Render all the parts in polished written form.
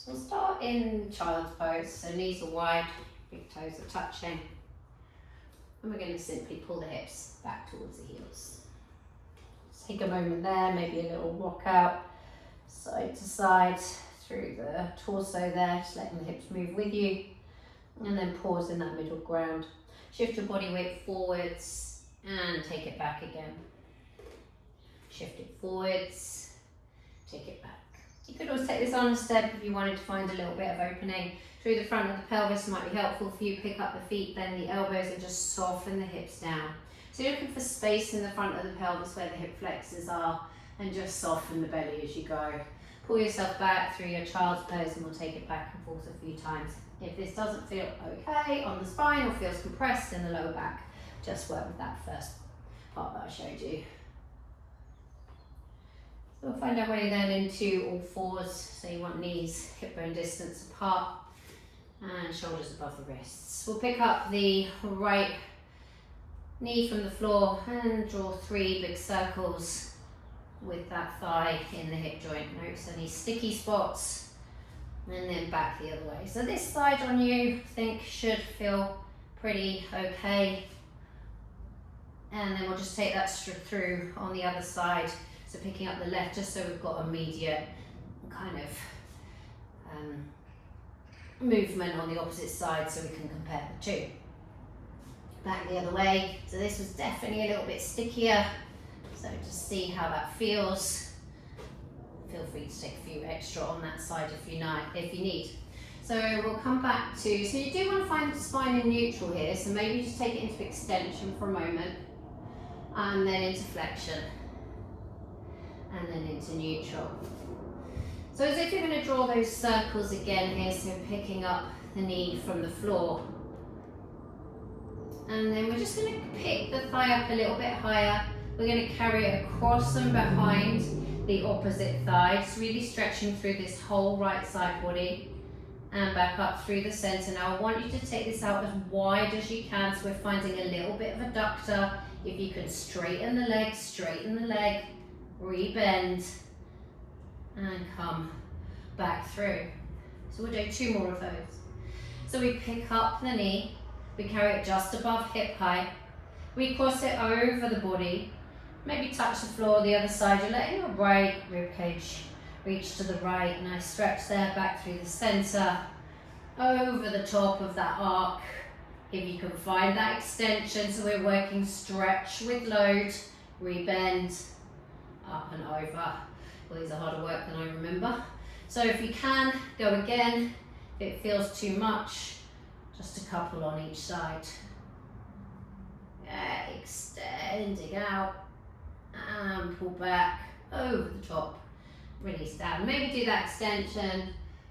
So we'll start in child's pose, so knees are wide, big toes are touching. And we're going to simply pull the hips back towards the heels. Just take a moment there, maybe a little rock out, side to side, through the torso there, just letting the hips move with you. And then pause in that middle ground. Shift your body weight forwards and take it back again. Shift it forwards, take it back. You could always take this on a step if you wanted to find a little bit of opening through the front of the pelvis. Might be helpful for you. Pick up the feet, bend the elbows and just soften the hips down. So you're looking for space in the front of the pelvis where the hip flexors are, and just soften the belly as you go. Pull yourself back through your child's pose and we'll take it back and forth a few times. If this doesn't feel okay on the spine or feels compressed in the lower back, just work with that first part that I showed you. So we'll find our way then into all fours. So you want knees hip bone distance apart and shoulders above the wrists. We'll pick up the right knee from the floor and draw 3 big circles with that thigh in the hip joint. Notice any sticky spots, and then back the other way. So this side on you, I think, should feel pretty okay. And then we'll just take that through on the other side. So picking up the left, just so we've got immediate kind of movement on the opposite side, so we can compare the two. Back the other way. So this was definitely a little bit stickier. So just see how that feels. Feel free to take a few extra on that side if you need. So we'll come back to, so you do want to find the spine in neutral here, so maybe just take it into extension for a moment, and then into flexion, and then into neutral. So as if you're going to draw those circles again here, so picking up the knee from the floor. And then we're just going to pick the thigh up a little bit higher. We're going to carry it across and behind the opposite thigh, just really stretching through this whole right side body and back up through the center. Now I want you to take this out as wide as you can, so we're finding a little bit of adductor. If you can straighten the leg, re-bend and come back through. So we'll do 2 more of those. So we pick up the knee, we carry it just above hip height, we cross it over the body, maybe touch the floor the other side. You're letting your right ribcage reach to the right. Nice stretch there, back through the center, over the top of that arc. If you can find that extension, so we're working stretch with load, re-bend, up and over. Well, these are harder work than I remember. So if you can, go again. If it feels too much, just a couple on each side. Yeah, extending out. And pull back over the top, release down. Maybe do that extension,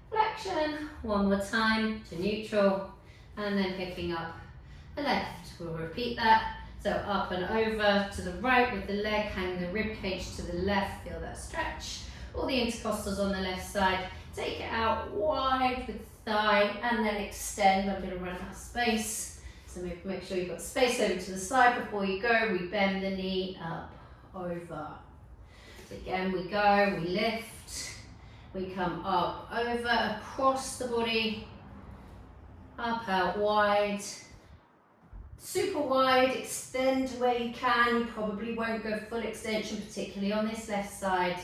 flexion, one more time to neutral, and then picking up the left. We'll repeat that. So up and over to the right with the leg, hang the rib cage to the left, feel that stretch. All the intercostals on the left side. Take it out wide with the thigh and then extend. I'm going to run out of space. So make sure you've got space over to the side before you go. We bend the knee up, over. So again, we go, we lift, we come up, over, across the body, up, out, wide, super wide, extend where you can. You probably won't go full extension, particularly on this left side.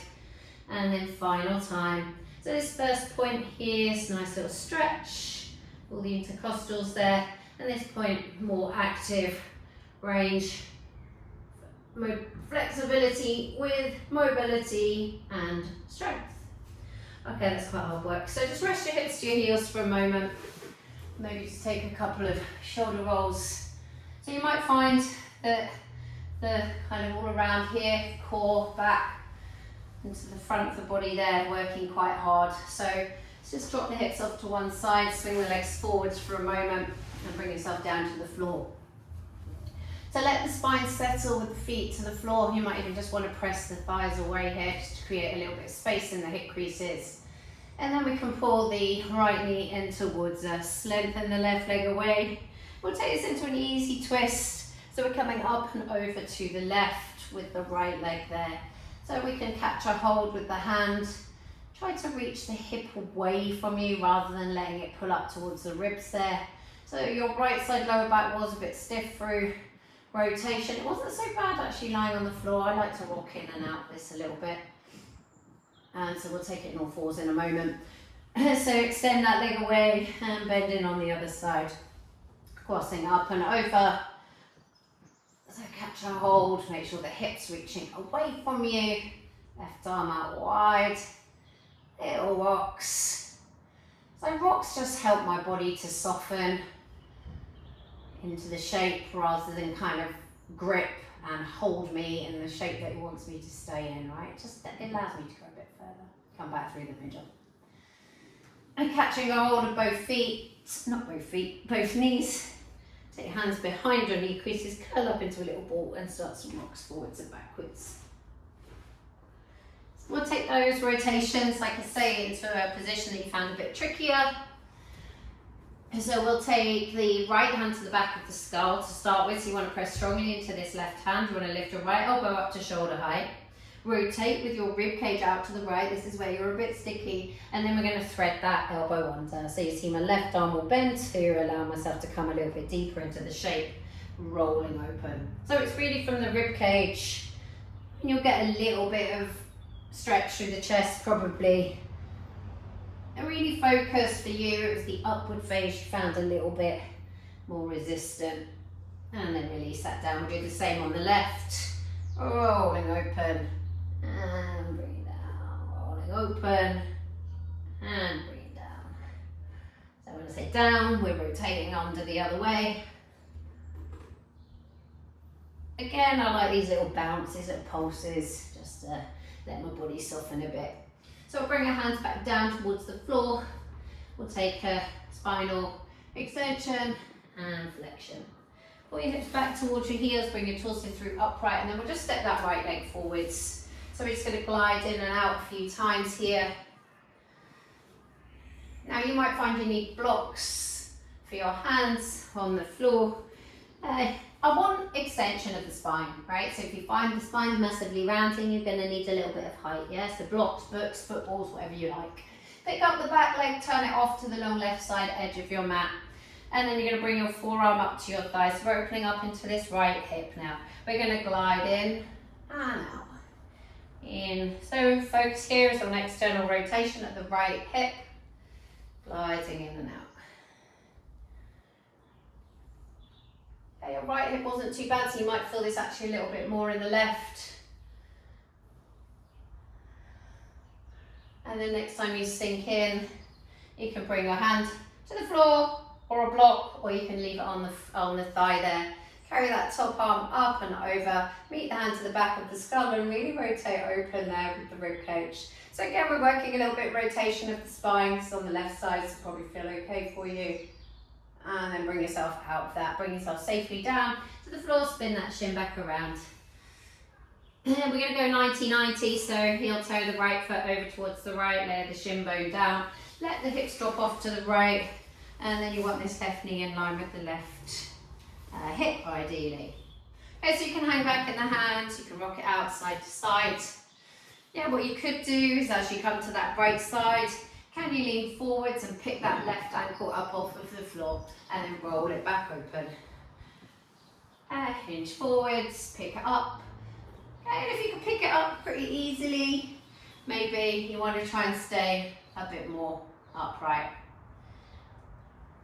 And then final time. So this first point here is a nice little stretch, all the intercostals there, and this point more active range, flexibility with mobility and strength. Okay, that's quite hard work. So just rest your hips to your heels for a moment. Maybe just take a couple of shoulder rolls. So you might find that the kind of all around here, core, back, into the front of the body there, working quite hard. So let's just drop the hips off to one side, swing the legs forwards for a moment and bring yourself down to the floor. So let the spine settle with the feet to the floor. You might even just want to press the thighs away here just to create a little bit of space in the hip creases. And then we can pull the right knee in towards us, lengthen the left leg away. We'll take this into an easy twist. So we're coming up and over to the left with the right leg there. So we can catch a hold with the hand, try to reach the hip away from you rather than letting it pull up towards the ribs there. So your right side lower back was a bit stiff through rotation. It wasn't so bad actually lying on the floor. I like to rock in and out this a little bit. And so we'll take it in all fours in a moment. So extend that leg away and bend in on the other side. Crossing up and over. So catch and hold, make sure the hips reaching away from you. Left arm out wide. Little rocks. So rocks just help my body to soften into the shape rather than kind of grip and hold me in the shape that it wants me to stay in, right? Just it allows me to go a bit further. Come back through the middle. And catching a hold of both feet, not both feet, both knees. Take your hands behind your knee creases, curl up into a little ball and start some rocks forwards and backwards. So we'll take those rotations, like I say, into a position that you found a bit trickier. So we'll take the right hand to the back of the skull to start with. So you want to press strongly into this left hand. You want to lift your right elbow up to shoulder height. Rotate with your rib cage out to the right. This is where you're a bit sticky. And then we're going to thread that elbow under. So you see my left arm will bend to allow myself to come a little bit deeper into the shape, rolling open. So it's really from the rib cage. And you'll get a little bit of stretch through the chest probably. And really focus for you, it was the upward face you found a little bit more resistant. And then release that down. We'll do the same on the left. Rolling open. And bring down, rolling open, and bring down. So when I say down, we're rotating under the other way. Again, I like these little bounces, little pulses, just to let my body soften a bit. So we'll bring our hands back down towards the floor. We'll take a spinal extension and flexion. Pull your hips back towards your heels, bring your torso through upright, and then we'll just step that right leg forwards. So we're just going to glide in and out a few times here. Now you might find you need blocks for your hands on the floor. I want extension of the spine, right? So if you find the spine massively rounding, you're going to need a little bit of height, yeah? So blocks, books, footballs, whatever you like. Pick up the back leg, turn it off to the long left side edge of your mat. And then you're going to bring your forearm up to your thigh. So we're opening up into this right hip now. We're going to glide in and out. In. So focus here is on external rotation at the right hip. Gliding in and out. Okay, your right hip wasn't too bad, so you might feel this actually a little bit more in the left. And then next time you sink in, you can bring your hand to the floor or a block, or you can leave it on the thigh there. Carry that top arm up and over, meet the hand to the back of the skull and really rotate open there with the rib cage. So again, we're working a little bit rotation of the spine. So on the left side, so probably feel okay for you. And then bring yourself out of that. Bring yourself safely down to the floor, spin that shin back around. And then we're going to go 90-90, so heel toe the right foot over towards the right, lay the shin bone down. Let the hips drop off to the right, and then you want this left knee in line with the left hip ideally. Okay, so you can hang back in the hands, you can rock it out side to side. Yeah, what you could do is as you come to that right side, can you lean forwards and pick that left ankle up off of the floor and then roll it back open. Hinge forwards, pick it up. Okay, and if you can pick it up pretty easily, maybe you want to try and stay a bit more upright.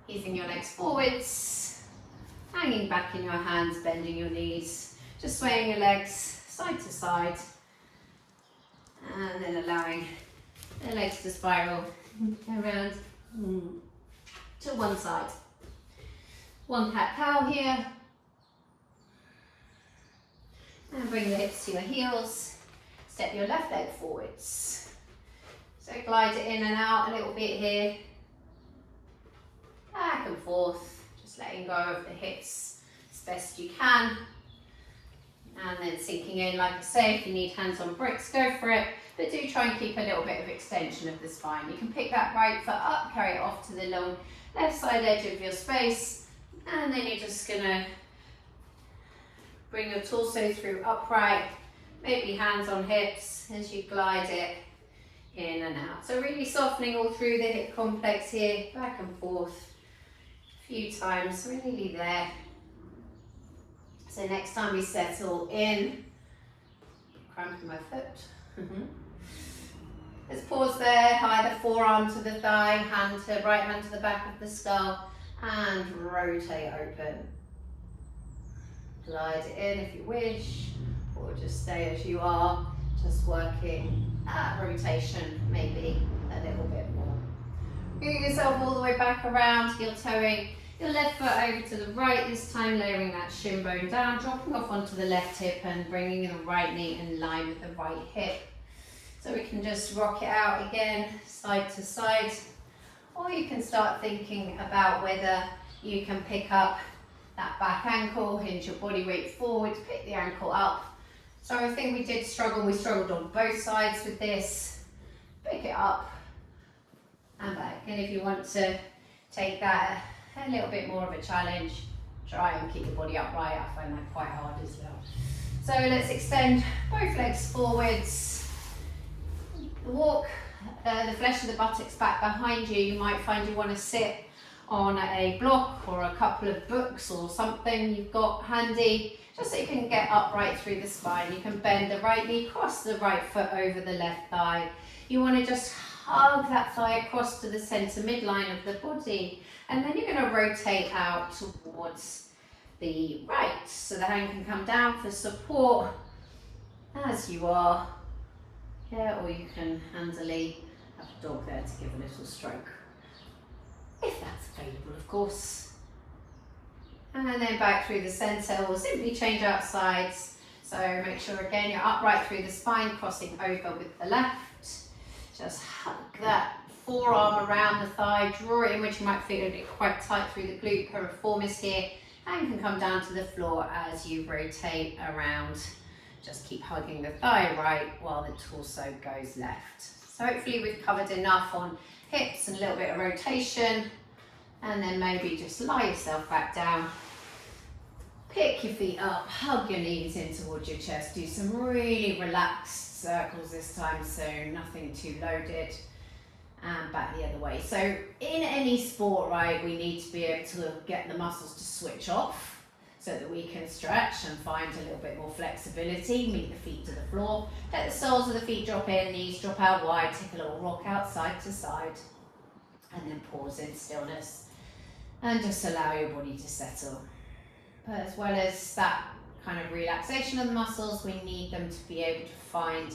Easing your legs forwards, hanging back in your hands, bending your knees, just swaying your legs side to side, and then allowing the legs to spiral around to one side. One cat cow here. And bring the hips to your heels. Step your left leg forwards. So glide it in and out a little bit here. Back and forth. Just letting go of the hips as best you can. And then sinking in, like I say, if you need hands on bricks, go for it. But do try and keep a little bit of extension of the spine. You can pick that right foot up, carry it off to the long left side edge of your space. And then you're just gonna bring your torso through upright, maybe hands on hips as you glide it in and out. So really softening all through the hip complex here, back and forth a few times. We're nearly there. So next time we settle in, cramping my foot. Let's pause there, either forearm to the thigh, right hand to the back of the skull, and rotate open. Glide it in if you wish, or just stay as you are, just working at rotation, maybe a little bit more. Move yourself all the way back around, heel toeing your left foot over to the right, this time lowering that shin bone down, dropping off onto the left hip and bringing the right knee in line with the right hip. So we can just rock it out again, side to side, or you can start thinking about whether you can pick up that back ankle, hinge your body weight forward, pick the ankle up. So I think we did struggle, we struggled on both sides with this. Pick it up and back. And if you want to take that a little bit more of a challenge, try and keep your body upright. I find that quite hard as well. So let's extend both legs forwards. Walk the flesh of the buttocks back behind you. You might find you want to sit on a block or a couple of books or something you've got handy, just so you can get upright through the spine. You can bend the right knee, cross the right foot over the left thigh. You want to just hug that thigh across to the center midline of the body, and then you're going to rotate out towards the right, so the hand can come down for support as you are. Yeah, or you can handily have a dog there to give a little stroke, if that's available, of course. And then back through the centre, or simply change out sides. So make sure again you're upright through the spine, crossing over with the left. Just hug that forearm around the thigh, draw it in, which you might feel it quite tight through the glute piriformis here, and can come down to the floor as you rotate around. Just keep hugging the thigh right while the torso goes left. So hopefully we've covered enough on hips and a little bit of rotation, and then maybe just lie yourself back down, pick your feet up, hug your knees in towards your chest, do some really relaxed circles this time, so nothing too loaded, and back the other way. So in any sport, right, we need to be able to get the muscles to switch off, so that we can stretch and find a little bit more flexibility, meet the feet to the floor, let the soles of the feet drop in, knees drop out wide, take a little rock out side to side, and then pause in stillness, and just allow your body to settle. But as well as that kind of relaxation of the muscles, we need them to be able to find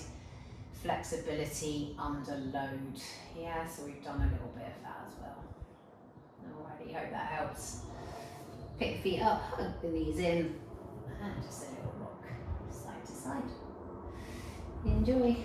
flexibility under load. Yeah, so we've done a little bit of that as well. Alrighty, hope that helps. Pick the feet up, hug the knees in, and just a little rock side to side. Enjoy.